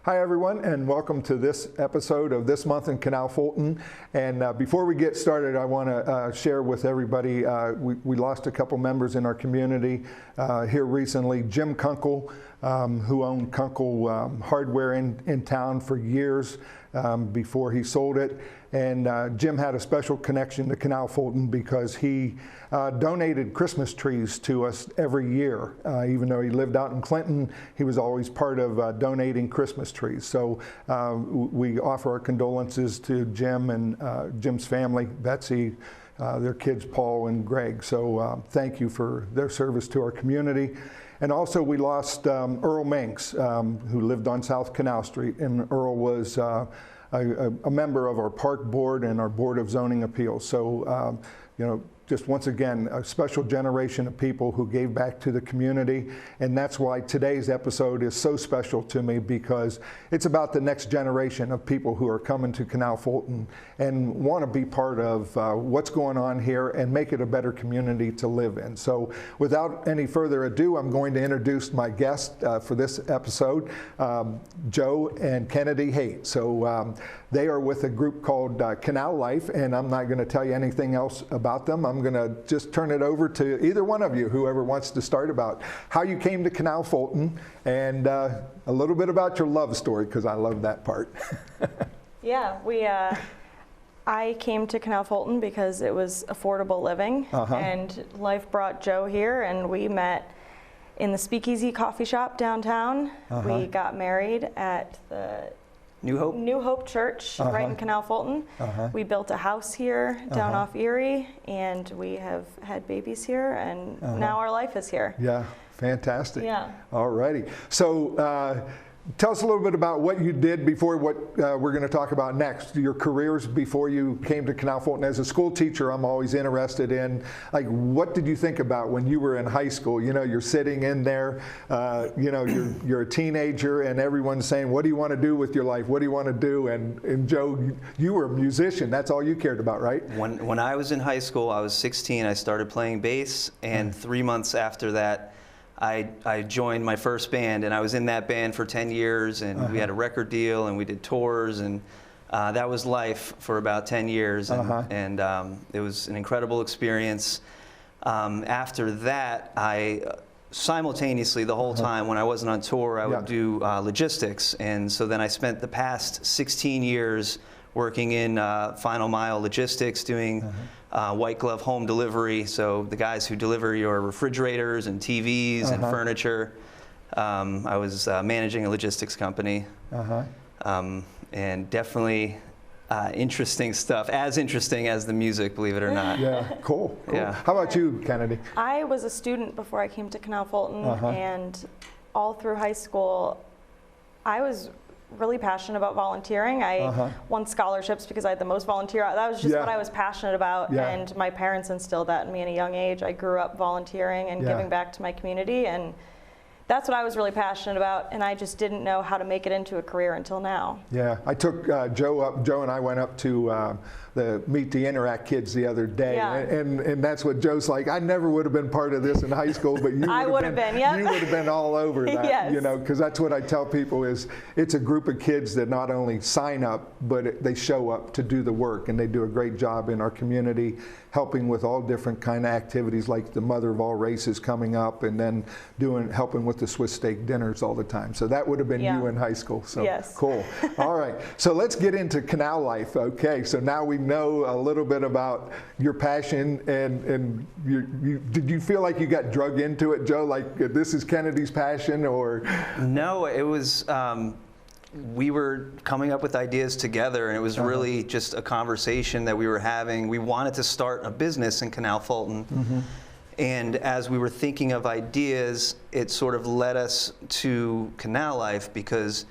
Hi everyone, and welcome to this episode of This Month in Canal Fulton. And before we get started, I want to share with everybody, we lost a couple members in our community here recently. Jim Kunkel, who owned Kunkel Hardware in town for years before he sold it. And Jim had a special connection to Canal Fulton because he donated Christmas trees to us every year. Even though he lived out in Clinton, he was always part of donating Christmas trees. So we offer our condolences to Jim and Jim's family, Betsy, their kids Paul and Greg. So thank you for their service to our community. And also we lost Earl Manx, who lived on South Canal Street, and Earl was a member of our park board and our board of zoning appeals. So, you know, just once again, a special generation of people who gave back to the community. And that's why today's episode is so special to me, because it's about the next generation of people who are coming to Canal Fulton and want to be part of what's going on here and make it a better community to live in. So without any further ado, I'm going to introduce my guest for this episode, Joe and Kennedy Haight. So they are with a group called Canal Life, and I'm not going to tell you anything else about them. I'm going to just turn it over to either one of you, whoever wants to start, about how you came to Canal Fulton and a little bit about your love story, because I love that part. Yeah, I came to Canal Fulton because it was affordable living, and life brought Joe here, and we met in the Speakeasy coffee shop downtown. We got married at the New Hope Church right in Canal Fulton. We built a house here down off Erie, and we have had babies here, and now our life is here. Yeah, fantastic. Yeah. All righty. So tell us a little bit about what you did before what we're going to talk about next, your careers before you came to Canal Fulton. As a school teacher, I'm always interested in, like, what did you think about when you were in high school? You know, you're sitting in there, you know, you're a teenager, and everyone's saying, what do you want to do with your life? What do you want to do? And Joe, you were a musician. That's all you cared about, right? When I was in high school, I was 16, I started playing bass, and 3 months after that, I joined my first band, and I was in that band for 10 years, and we had a record deal, and we did tours, and that was life for about 10 years, and it was an incredible experience. After that, I simultaneously, the whole time when I wasn't on tour, I would do logistics, and so then I spent the past 16 years working in final mile logistics, doing white glove home delivery, so the guys who deliver your refrigerators and TVs and furniture. I was managing a logistics company, and definitely interesting stuff, as interesting as the music, believe it or not. Yeah, cool. Yeah. How about you, Kennedy? I was a student before I came to Canal Fulton, and all through high school, I was really passionate about volunteering. I won scholarships because I had the most volunteer. That was just what I was passionate about, and my parents instilled that in me at a young age. I grew up volunteering and giving back to my community, and that's what I was really passionate about, and I just didn't know how to make it into a career until now. Yeah, I took Joe and I went up to the Meet the Interact kids the other day, and that's what Joe's like. I never would have been part of this in high school, but you would have been. You would have been all over that, you know, because that's what I tell people is it's a group of kids that not only sign up, but they show up to do the work, and they do a great job in our community, helping with all different kind of activities, like the Mother of All Races coming up, and then helping with the Swiss steak dinners all the time. So that would have been you in high school. So cool. All right. So let's get into Canal Life. Okay. So now we know a little bit about your passion, and did you feel like you got drug into it, Joe? Like this is Kennedy's passion, or? No, it was. We were coming up with ideas together, and it was really just a conversation that we were having. We wanted to start a business in Canal Fulton. And as we were thinking of ideas, it sort of led us to Canal Life, because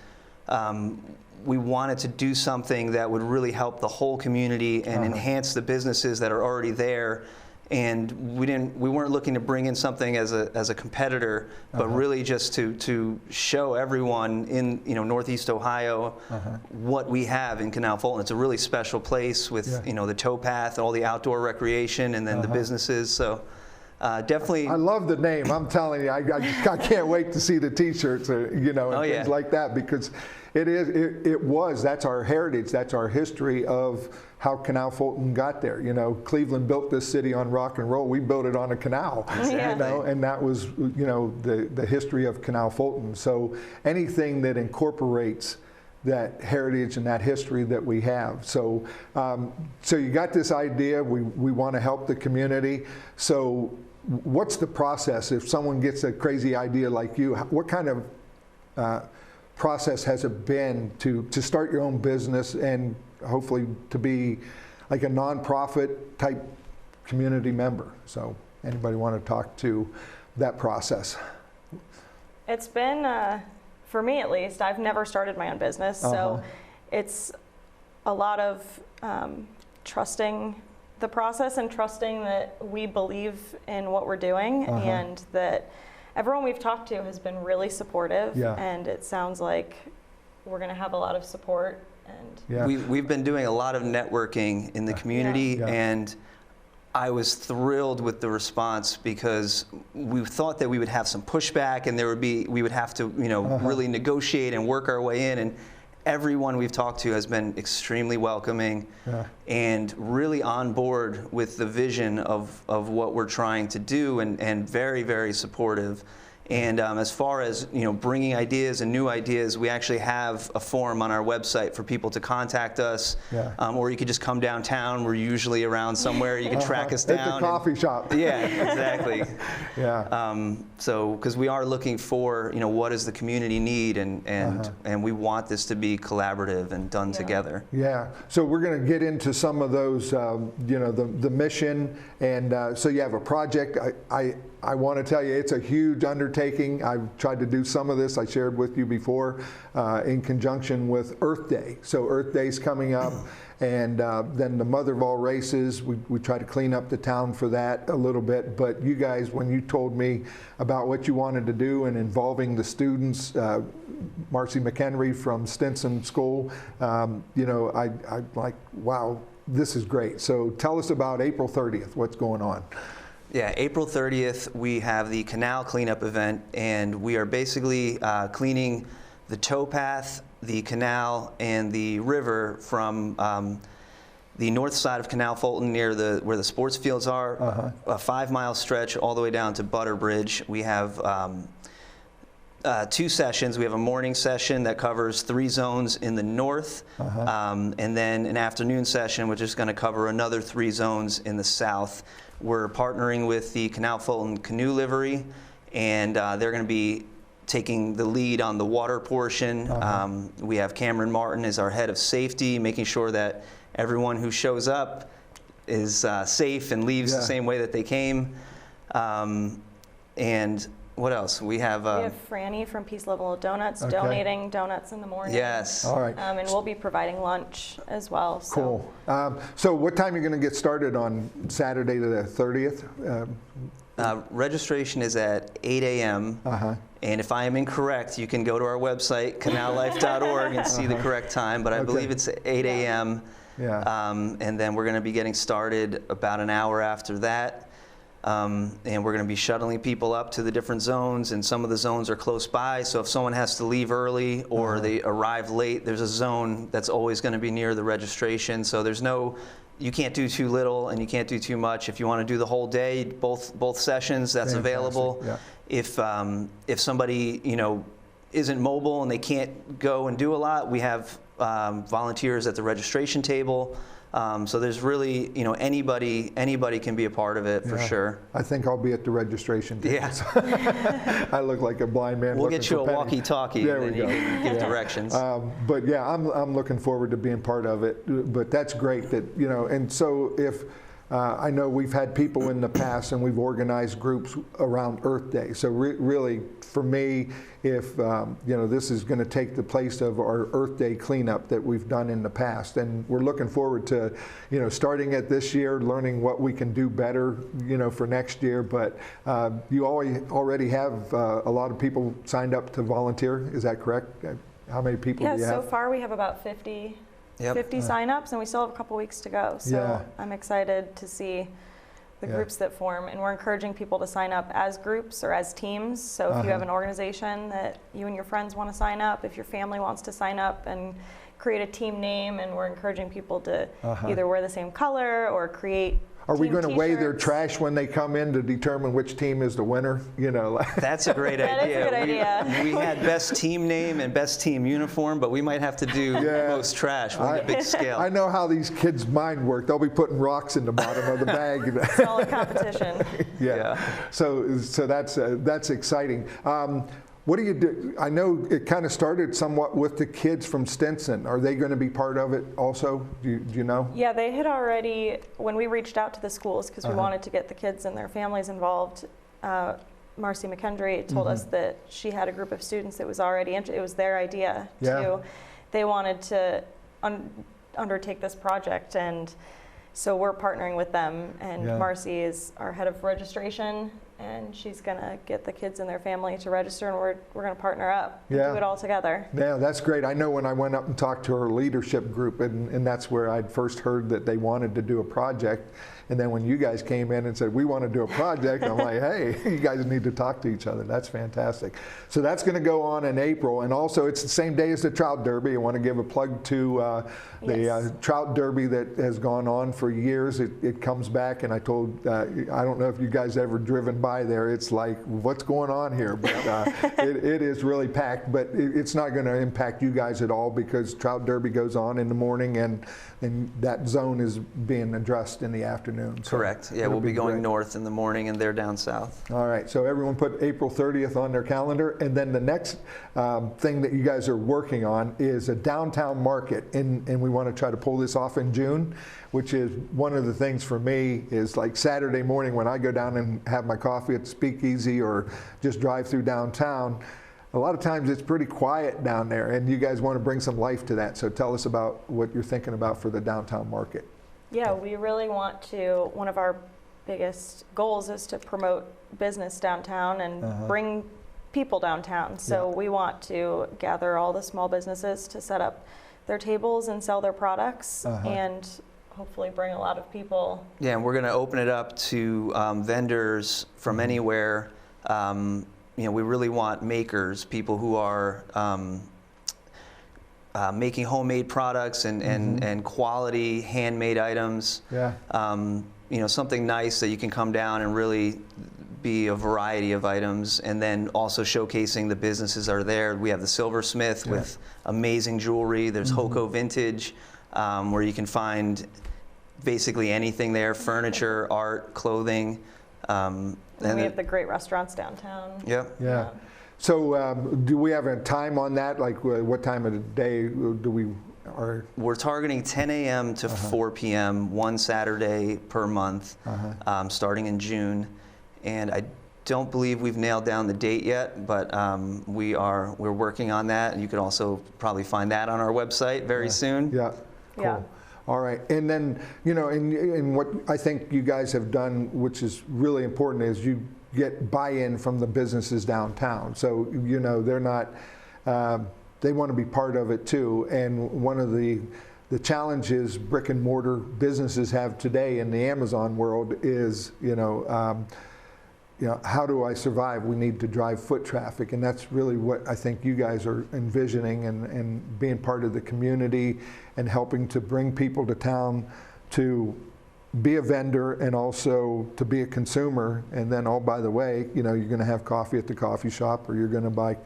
we wanted to do something that would really help the whole community and enhance the businesses that are already there. And we weren't looking to bring in something as a competitor, but really just to show everyone in Northeast Ohio what we have in Canal Fulton. It's a really special place with the towpath, all the outdoor recreation, and then the businesses. So Definitely. I love the name. I'm telling you, I can't wait to see the T-shirts, and things like that, because that's our heritage, that's our history of how Canal Fulton got there. Cleveland built this city on rock and roll. We built it on a canal, and that was, the history of Canal Fulton. So anything that incorporates that heritage and that history that we have. So, so you got this idea. We want to help the community. So, what's the process if someone gets a crazy idea like you? What kind of process has it been to start your own business and hopefully to be like a nonprofit type community member? So, anybody want to talk to that process? It's been. For me at least, I've never started my own business, so it's a lot of trusting the process and trusting that we believe in what we're doing, and that everyone we've talked to has been really supportive, and it sounds like we're going to have a lot of support. And we've been doing a lot of networking in the community, and I was thrilled with the response, because we thought that we would have some pushback and we would have to, really negotiate and work our way in. And everyone we've talked to has been extremely welcoming and really on board with the vision of what we're trying to do, and very, very supportive. And as far as bringing ideas and new ideas, we actually have a form on our website for people to contact us, or you could just come downtown. We're usually around somewhere. You can track us down. At the coffee shop. Yeah, exactly. So because we are looking for what does the community need, and we want this to be collaborative and done together. Yeah. So we're going to get into some of those, the mission, and so you have a project. I want to tell you, it's a huge undertaking. I've tried to do some of this, I shared with you before, in conjunction with Earth Day. So Earth Day's coming up, and then the mother of all races, we try to clean up the town for that a little bit. But you guys, when you told me about what you wanted to do and involving the students, Marcy McHenry from Stinson School, I'm like, wow, this is great. So tell us about April 30th, what's going on? Yeah, April 30th, we have the canal cleanup event, and we are basically cleaning the towpath, the canal, and the river from the north side of Canal Fulton near where the sports fields are, a 5-mile stretch all the way down to Butterbridge. We have 2 sessions. We have a morning session that covers 3 zones in the north, and then an afternoon session which is going to cover another 3 zones in the south. We're partnering with the Canal Fulton Canoe Livery, and they're going to be taking the lead on the water portion. We have Cameron Martin as our head of safety, making sure that everyone who shows up is safe and leaves the same way that they came. And what else? We have Franny from Peace Level Donuts donating donuts in the morning. Yes. All right. And we'll be providing lunch as well. So. Cool. So what time are you going to get started on Saturday the 30th? Registration is at 8 a.m. And if I am incorrect, you can go to our website, canallife.org, and see the correct time. But I believe it's 8 a.m. And then we're going to be getting started about an hour after that. And we're going to be shuttling people up to the different zones, and some of the zones are close by. So if someone has to leave early or they arrive late, there's a zone that's always going to be near the registration. So there's you can't do too little and you can't do too much. If you want to do the whole day, both sessions, that's available. If somebody isn't mobile and they can't go and do a lot, we have volunteers at the registration table. So there's really, anybody can be a part of it for sure. I think I'll be at the registration table. Yeah. I look like a blind man. We'll get you a walkie-talkie, and then you can give directions. But yeah, I'm looking forward to being part of it. But that's great that, and so if, I know we've had people in the past and we've organized groups around Earth Day. So really, for me, if this is going to take the place of our Earth Day cleanup that we've done in the past, and we're looking forward to, starting it this year, learning what we can do better, for next year. But you already have a lot of people signed up to volunteer. Is that correct? How many people do you have? So far we have about 50. 50 signups, and we still have a couple weeks to go. So I'm excited to see the groups that form, and we're encouraging people to sign up as groups or as teams. So if you have an organization that you and your friends want to sign up, if your family wants to sign up and create a team name, and we're encouraging people to either wear the same color or create. Are we going to weigh their t-shirts. trash when they come in to determine which team is the winner? You know, That's a great idea. That is a good idea. We had best team name and best team uniform, but we might have to do most trash on a big scale. I know how these kids' mind work. They'll be putting rocks in the bottom of the bag. It's all a competition. Yeah. So that's exciting. What do you do? I know it kind of started somewhat with the kids from Stinson. Are they going to be part of it also? Do you know? Yeah, they had already, when we reached out to the schools, because we wanted to get the kids and their families involved, Marcy McKendry told us that she had a group of students that was already, it was their idea to, they wanted to undertake this project, and so we're partnering with them, and Marcy is our head of registration, and she's going to get the kids and their family to register, and we're going to partner up and do it all together. Yeah, that's great. I know when I went up and talked to her leadership group, and that's where I'd first heard that they wanted to do a project. And then when you guys came in and said, we want to do a project, I'm like, hey, you guys need to talk to each other. That's fantastic. So that's going to go on in April. And also, it's the same day as the Trout Derby. I want to give a plug to the Trout Derby that has gone on for years. It comes back, and I told, I don't know if you guys ever driven by there. It's like, what's going on here? But it is really packed. But it's not going to impact you guys at all, because Trout Derby goes on in the morning, and that zone is being addressed in the afternoon. So correct. Yeah, we'll be going north in the morning, and they're down south. All right. So everyone put April 30th on their calendar. And then the next thing that you guys are working on is a downtown market. And we want to try to pull this off in June, which is one of the things for me is like Saturday morning when I go down and have my coffee at the Speakeasy or just drive through downtown. A lot of times it's pretty quiet down there, and you guys want to bring some life to that. So tell us about what you're thinking about for the downtown market. Yeah, we really want to, one of our biggest goals is to promote business downtown and bring people downtown. So we want to gather all the small businesses to set up their tables and sell their products and hopefully bring a lot of people. Yeah, and we're going to open it up to vendors from anywhere. You know, we really want makers, people who are making homemade products and quality handmade items. Yeah. You know, something nice that you can come down and really be a variety of items, and then also showcasing the businesses are there. We have the Silversmith with amazing jewelry. There's Hoco Vintage, where you can find basically anything there: furniture, art, clothing. And we have the great restaurants downtown. Yeah. So do we have a time on that? Like what time of the day do we? We're targeting 10 a.m. to 4 p.m. one Saturday per month, starting in June. And I don't believe we've nailed down the date yet, but we're working on that. And you could also probably find that on our website very soon. Yeah. Cool. Yeah. All right, and then, you know, and what I think you guys have done, which is really important, is you get buy-in from the businesses downtown. So, you know, they're not, they want to be part of it too. And one of the challenges brick and mortar businesses have today in the Amazon world is, you know, how do I survive? We need to drive foot traffic, and that's really what I think you guys are envisioning, and being part of the community and helping to bring people to town to be a vendor and also to be a consumer. And then, oh, by the way, you know, you're going to have coffee at the coffee shop, or you're going to buy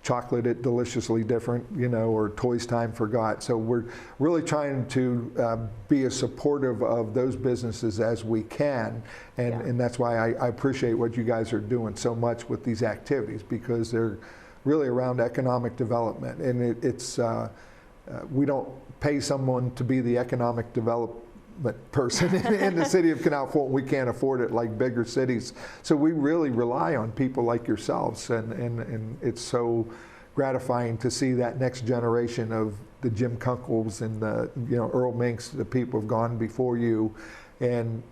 chocolate at Deliciously Different, you know, or Toys Time Forgot. So we're really trying to be as supportive of those businesses as we can, and that's why I appreciate what you guys are doing so much with these activities, because they're really around economic development, and it's we don't pay someone to be the economic development person in the city of Canal Fulton. We can't afford it like bigger cities. So we really rely on people like yourselves, and it's so gratifying to see that next generation of the Jim Kunkles and the, you know, Earl Minks, the people have gone before you and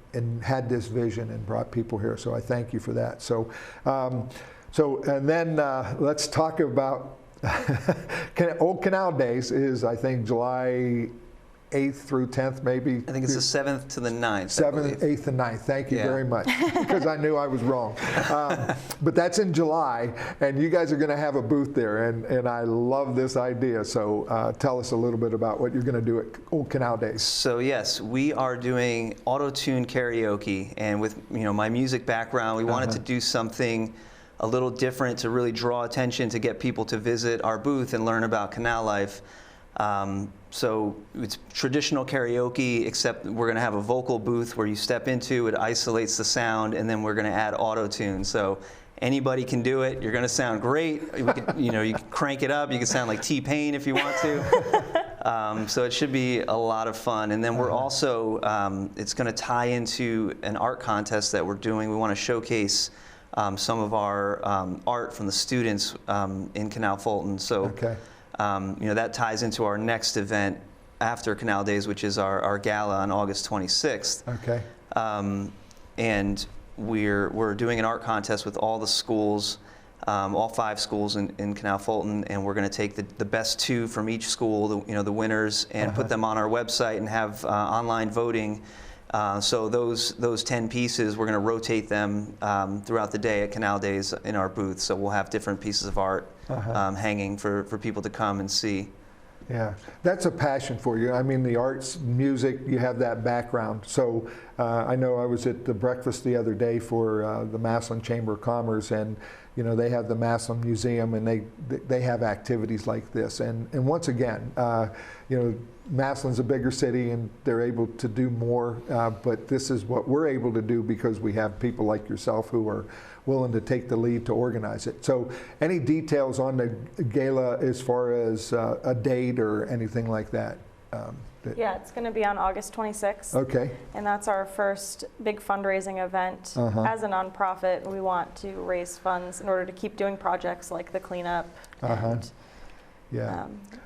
had this vision and brought people here. So I thank you for that. So, and then let's talk about Olde Canal Days is, I think, July 8th through 10th, maybe? I think it's the 7th to the 9th. 7th, 8th, and 9th. Thank you very much, because I knew I was wrong. But that's in July, and you guys are going to have a booth there, and I love this idea. So tell us a little bit about what you're going to do at Olde Canal Days. So yes, we are doing auto-tune karaoke, and with my music background, we wanted to do something a little different to really draw attention, to get people to visit our booth and learn about Canal Life. So it's traditional karaoke, except we're going to have a vocal booth where you step into, it isolates the sound, and then we're going to add auto-tune. So anybody can do it. You're going to sound great. You can crank it up. You can sound like T-Pain if you want to. So it should be a lot of fun. And then we're also, it's going to tie into an art contest that we're doing. We want to showcase some of our art from the students in Canal Fulton. So. That ties into our next event after Canal Days, which is our gala on August 26th. Okay. And we're doing an art contest with all the schools, all 5 schools in Canal Fulton, and we're going to take the best 2 from each school, the winners, and put them on our website and have online voting. So those 10 pieces, we're going to rotate them throughout the day at Canal Days in our booth. So we'll have different pieces of art hanging for people to come and see. Yeah, that's a passion for you. I mean, the arts, music, you have that background. So I know I was at the breakfast the other day for the Massillon Chamber of Commerce, and they have the Massillon Museum, and they have activities like this. And once again, Massillon's a bigger city, and they're able to do more. But this is what we're able to do because we have people like yourself who are willing to take the lead to organize it. So any details on the gala as far as a date or anything like that? Yeah, it's going to be on August 26th. Okay. And that's our first big fundraising event. As a nonprofit, we want to raise funds in order to keep doing projects like the cleanup.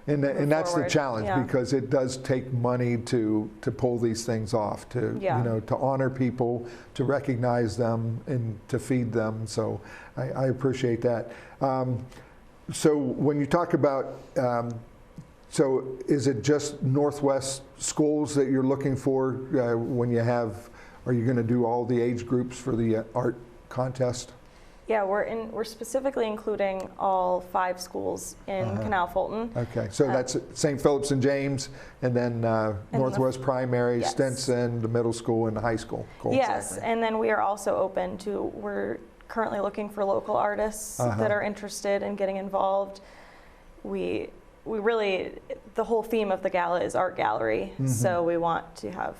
And that's the challenge, because it does take money to pull these things off, to to honor people, to recognize them, and to feed them. So I appreciate that. So when you talk about so is it just Northwest schools that you're looking for when you have, are you going to do all the age groups for the art contest? Yeah, we're specifically including all 5 schools in Canal Fulton. Okay, so that's St. Philip's and James, and then Northwest Primary, Stinson, the middle school, and the high school. Yes, and then we are also open to, we're currently looking for local artists that are interested in getting involved. We really, the whole theme of the gala is art gallery, so we want to have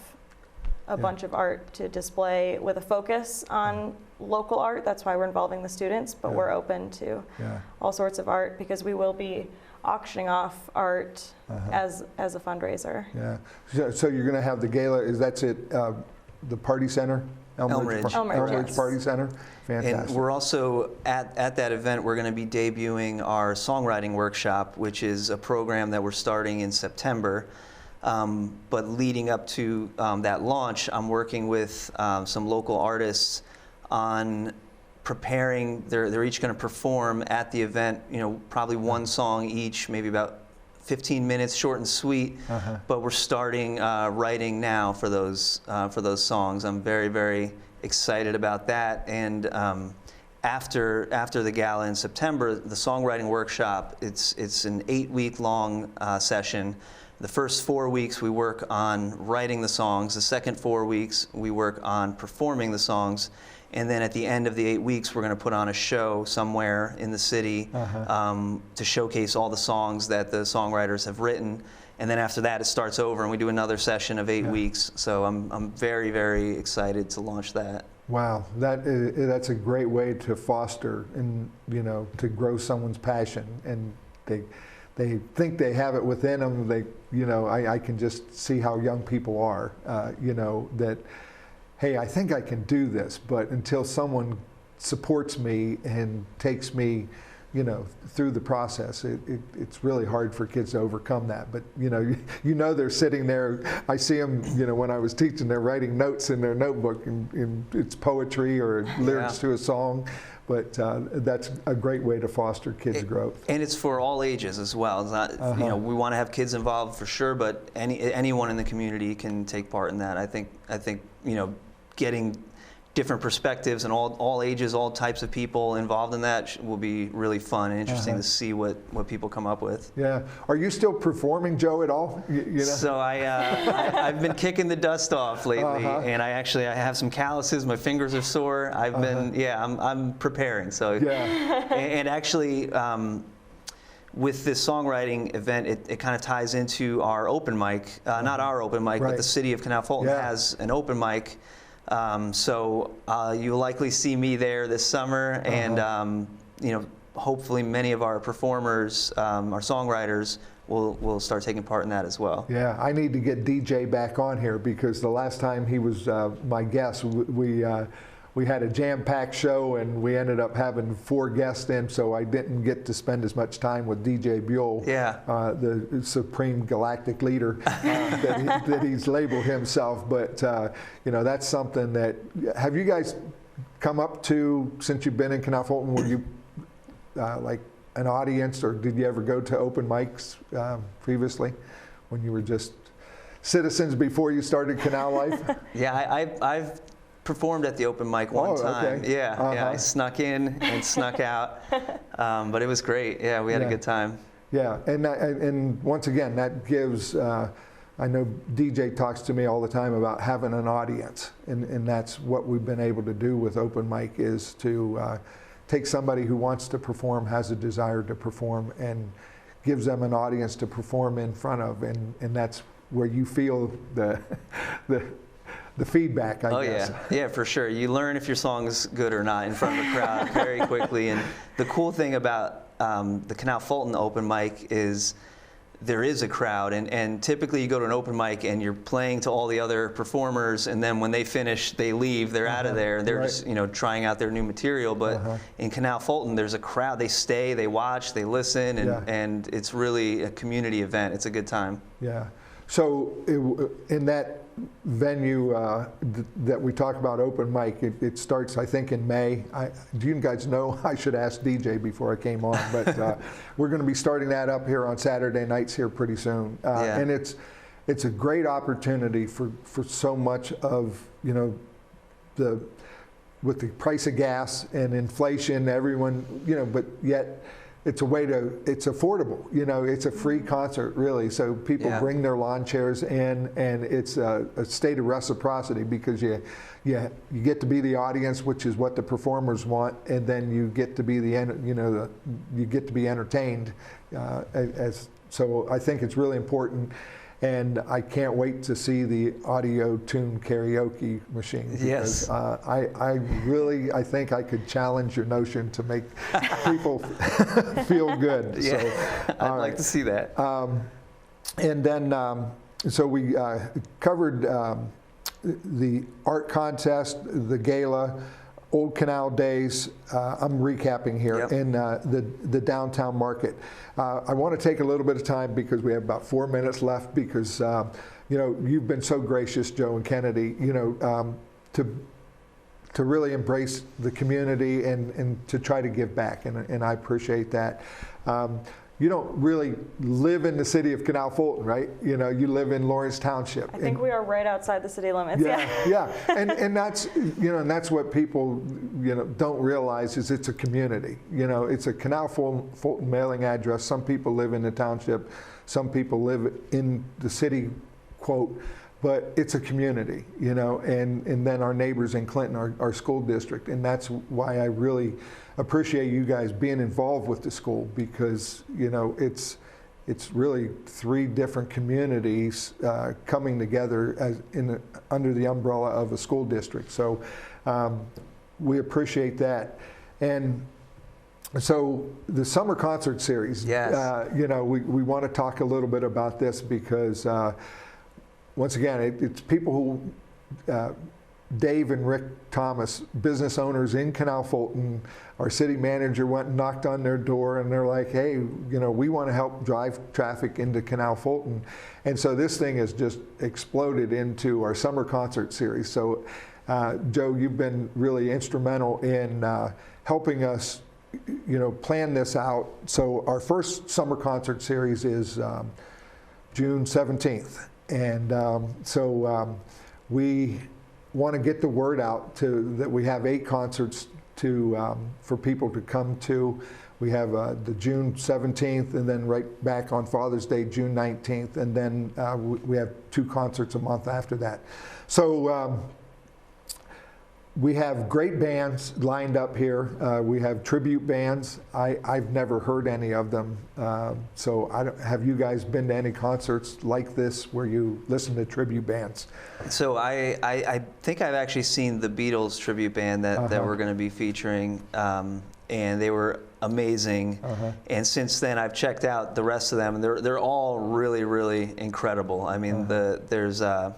a bunch of art to display with a focus on local art. That's why we're involving the students, but we're open to all sorts of art, because we will be auctioning off art as a fundraiser. Yeah. So you're going to have the gala, that's at the Party Center? Elmridge Party Center. Fantastic. And we're also, at that event, we're going to be debuting our songwriting workshop, which is a program that we're starting in September. But leading up to that launch, I'm working with some local artists on preparing. They're each going to perform at the event, probably one song each, maybe about 15 minutes, short and sweet. But we're starting writing now for those songs. I'm very, very excited about that. And after the gala in September, the songwriting workshop, it's an 8-week long session. The first 4 weeks we work on writing the songs. The second 4 weeks we work on performing the songs. And then at the end of the 8 weeks, we're going to put on a show somewhere in the city to showcase all the songs that the songwriters have written. And then after that, it starts over, and we do another session of 8 weeks. So I'm very, very excited to launch that. Wow, that's a great way to foster and to grow someone's passion. And they think they have it within them. I can just see how young people are. That, hey, I think I can do this, but until someone supports me and takes me through the process. It's really hard for kids to overcome that. But they're sitting there. I see them. When I was teaching, they're writing notes in their notebook, and it's poetry or lyrics to a song. But that's a great way to foster kids' growth. And it's for all ages as well. It's not, we want to have kids involved for sure, but anyone in the community can take part in that. I think getting different perspectives and all ages, all types of people involved in that will be really fun and interesting to see what people come up with. Yeah. Are you still performing, Joe, at all? So I've been kicking the dust off lately, and I have some calluses. My fingers are sore. I've been, I'm preparing. So, and actually, with this songwriting event, it kind of ties into our open mic, not our open mic, but the city of Canal Fulton has an open mic. So you'll likely see me there this summer, and hopefully many of our performers, our songwriters, will start taking part in that as well. Yeah, I need to get DJ back on here, because the last time he was my guest, we had a jam-packed show, and we ended up having 4 guests in, so I didn't get to spend as much time with DJ Buell, the supreme galactic leader that he's labeled himself. But that's something that, have you guys come up to, since you've been in Canal Fulton, were you like an audience, or did you ever go to open mics previously when you were just citizens before you started Canal Life? Yeah, I've performed at the open mic one time. Okay. Yeah, I snuck in and snuck out, but it was great. Yeah, we had a good time. Yeah, and once again, that gives, I know DJ talks to me all the time about having an audience, and that's what we've been able to do with open mic, is to take somebody who wants to perform, has a desire to perform, and gives them an audience to perform in front of, and that's where you feel the feedback, I guess. Yeah, for sure. You learn if your song is good or not in front of a crowd very quickly. And the cool thing about the Canal Fulton open mic is there is a crowd, and typically you go to an open mic and you're playing to all the other performers, and then when they finish, they leave, they're out of there, they're just trying out their new material. But in Canal Fulton, there's a crowd. They stay, they watch, they listen, and it's really a community event. It's a good time. Yeah. So in that venue that we talk about, open mic, it starts, I think, in May. Do you guys know? I should ask DJ before I came on, but we're going to be starting that up here on Saturday nights here pretty soon. And it's a great opportunity for so much of, with the price of gas and inflation, everyone, but yet it's it's affordable, it's a free concert, really. So people bring their lawn chairs in, and it's a state of reciprocity, because you get to be the audience, which is what the performers want, and then you get to be you get to be entertained. So I think it's really important. And I can't wait to see the audio tune karaoke machine, because I think I could challenge your notion to make people feel good. Yeah, so, I'd like to see that. And then, so we covered the art contest, the gala, Olde Canal Days. I'm recapping here, in the downtown market. I want to take a little bit of time, because we have about 4 minutes left, because you've been so gracious, Joe and Kennedy, to really embrace the community and to try to give back, and I appreciate that. You don't really live in the city of Canal Fulton, right? You live in Lawrence Township. I think we are right outside the city limits. Yeah. And that's, and that's what people, don't realize, is it's a community. It's a Canal Fulton mailing address. Some people live in the township, some people live in the city, quote, but it's a community, and then our neighbors in Clinton, our school district. And that's why I really appreciate you guys being involved with the school, because it's really 3 different communities coming together under the umbrella of a school district. So we appreciate that. And so the summer concert series, we want to talk a little bit about this, because once again, it's people who Dave and Rick Thomas, business owners in Canal Fulton. Our city manager went and knocked on their door, and they're like, hey, you know, we want to help drive traffic into Canal Fulton. And so this thing has just exploded into our summer concert series. So Joe, you've been really instrumental in helping us, you know, plan this out. So our first summer concert series is June 17th. And we want to get the word out that we have 8 concerts for people to come to. We have the June 17th, and then right back on Father's Day, June 19th, and then we have 2 concerts a month after that. So we have great bands lined up here. We have tribute bands. I've never heard any of them. So have you guys been to any concerts like this where you listen to tribute bands? So I think I've actually seen the Beatles tribute band that we're going to be featuring, and they were amazing. And since then, I've checked out the rest of them, and they're all really, really incredible. I mean, there's a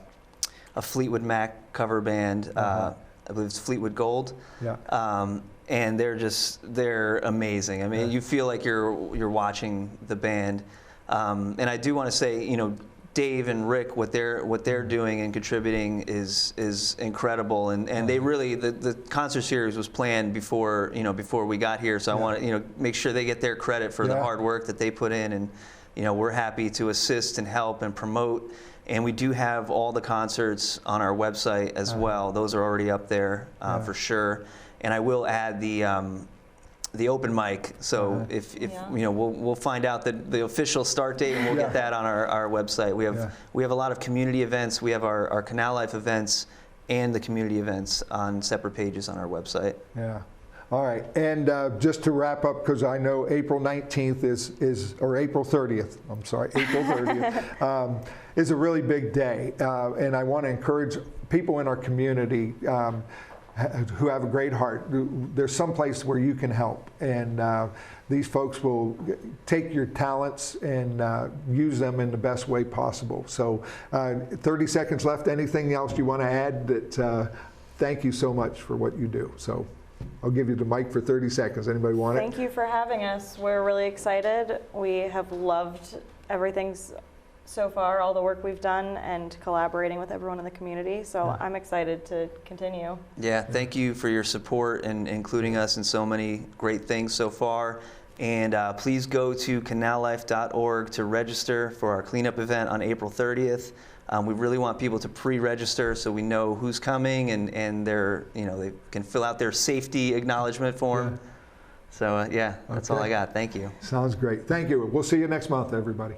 Fleetwood Mac cover band. I believe it's Fleetwood Gold. Yeah. And they're amazing. I mean, you feel like you're watching the band. And I do want to say, you know, Dave and Rick, what they're doing and contributing is incredible. And they really, the concert series was planned before we got here. So I want to, you know, make sure they get their credit for the hard work that they put in. And, you know, we're happy to assist and help and promote. And we do have all the concerts on our website as well. Those are already up there for sure. And I will add the open mic. So if you know, we'll find out the official start date, and we'll get that on our website. We have a lot of community events. We have our Canal Life events and the community events on separate pages on our website. Yeah. All right, and just to wrap up, because I know April 19th or April 30th, I'm sorry, April 30th, is a really big day. And I want to encourage people in our community who have a great heart. There's some place where you can help. And these folks will take your talents and use them in the best way possible. So 30 seconds left. Anything else you want to add? Thank you so much for what you do. So I'll give you the mic for 30 seconds. Anybody want it? Thank you for having us. We're really excited. We have loved everything so far, all the work we've done, and collaborating with everyone in the community. So I'm excited to continue. Yeah, thank you for your support and including us in so many great things so far. And please go to canallife.org to register for our cleanup event on April 30th. We really want people to pre-register so we know who's coming, and they can fill out their safety acknowledgement form. So that's all I got. Thank you. Sounds great. Thank you. We'll see you next month, everybody.